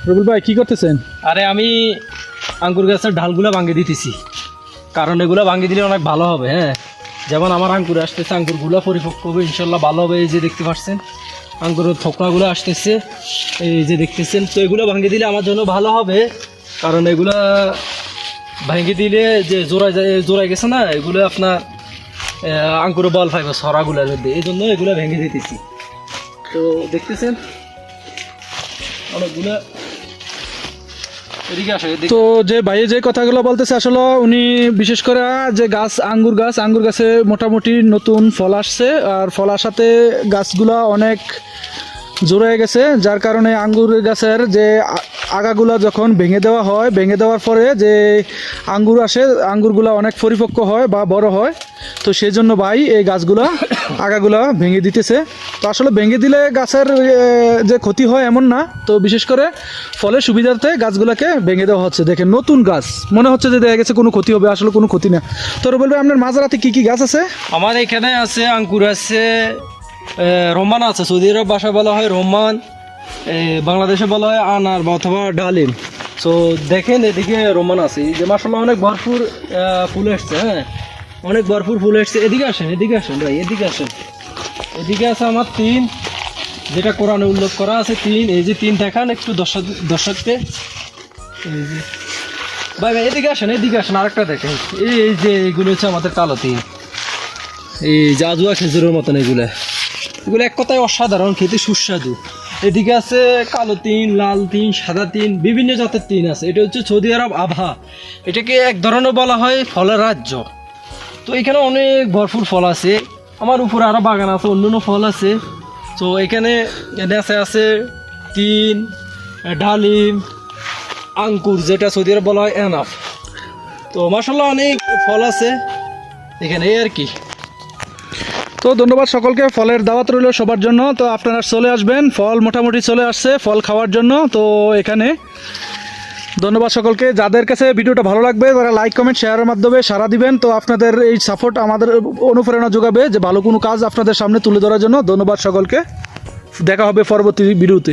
রবিউল ভাই কি করতেছেন? আরে আমি আঙ্গুর গাছের ডালগুলো ভাঙিয়ে দিতেছি, কারণ এগুলো ভাঙিয়ে দিলে অনেক ভালো হবে। হ্যাঁ, যেমন আমার আঙ্গুর আসতেছে, আঙ্গুরগুলো পরিপক্ক হবে ইনশাল্লাহ, ভালো হবে। এই যে দেখতে পাচ্ছেন আঙ্গুরের থোকনাগুলো আসতেছে, এই যে দেখতেছেন। তো এগুলো ভাঙিয়ে দিলে আমার জন্য ভালো হবে, কারণ এগুলা ভাঙিয়ে দিলে যে জোড়ায় গেছে না, এগুলো আপনার আঙ্গুরে বল পাইবে সরাগুলোর মধ্যে, এই জন্য এগুলো ভেঙে দিতেছি। তো দেখতেছেন অনেকগুলো। এদিকে আসে, তো যে ভাইয়ে যে কথাগুলো বলতেছে আসলে উনি বিশেষ করে যে আঙ্গুর গাছে মোটামুটি নতুন ফল আসছে, আর ফল আসাতে গাছগুলা অনেক জোরে গেছে, যার কারণে আঙ্গুর গাছের যে আগাগুলা যখন ভেঙে দেওয়া হয়, ভেঙে দেওয়ার পরে যে আঙ্গুর আসে, আঙ্গুরগুলা অনেক পরিপক্ক হয় বা বড় হয়। তো সেই জন্য ভাই এই গাছগুলা আগাগুলা ভেঙে দিতেছে। তো আসলে ভেঙে দিলে গাছের যে ক্ষতি হয় এমন না, তো বিশেষ করে ফলের সুবিধার্থে গাছগুলাকে ভেঙে দেওয়া হচ্ছে। দেখেন নতুন গাছ, মনে হচ্ছে যে দেখা গেছে কোনো ক্ষতি হবে, আসলে কোনো ক্ষতি না। তো বলবে আপনার মাঝরাতে কি কি গাছ আছে? আমার এখানে আছে আঙ্কুর আছে, রোমান আছে, সৌদি আরব ভাষায় বলা হয় রোমান, বাংলাদেশে বলা হয় আনার বা অথবা ডালিম। তো দেখেন এদিকে রোমান আছে, এই যে মাশাআল্লাহ অনেক ভরপুর ফুল এসছে। হ্যাঁ, অনেক ভরপুর ফুল এসছে। এদিকে আসেন, এদিকে আসেন ভাই, এদিকে আসেন। এদিকে আছে আমার 3, যেটা কোরআনে উল্লেখ করা আছে 3। এই যে 3 দেখান একটু দর্শককে। এই যে ভাই ভাই এদিকে আসেন, এদিকে আসেন, আরেকটা দেখেন। এই যে এগুলো হচ্ছে আমাদের কালো 3, এই জাজুয়া খেজুরের মতন। এগুলো এক কথায় অসাধারণ, খেতে সুস্বাদু। এদিকে আছে কালো 3, লাল 3, সাদা 3, বিভিন্ন জাতের 3 আছে। এটা হচ্ছে সৌদি আরব আভা, এটাকে এক ধরনের বলা হয় ফলের রাজ্য। তো এখানে অনেক ভরপুর ফল আছে, আমার উপরে আরো বাগান আছে, অন্যান্য ফল আছে। তো এখানে নেশে আছে 3, ডালিম, আঙ্কুর, যেটা সৌদি আরব বলা হয় এনাফ। তো মাশাআল্লাহ অনেক ফল আছে এখানে, এই আর কি। তো ধন্যবাদ সকলকে, ফলের দাওয়াত রইল সবার জন্য। তো আপনারা চলে আসবেন, ফল মোটামুটি চলে আসছে ফল খাওয়ার জন্য। তো এখানে ধন্যবাদ সকলকে। যাদের কাছে ভিডিওটা ভালো লাগবে তারা লাইক কমেন্ট শেয়ারের মাধ্যমে সাড়া দিবেন। তো আপনাদের এই সাপোর্ট আমাদের অনুপ্রেরণা যোগাবে যে ভালো কোনো কাজ আপনাদের সামনে তুলে ধরার জন্য। ধন্যবাদ সকলকে, দেখা হবে পরবর্তী ভিডিওতে।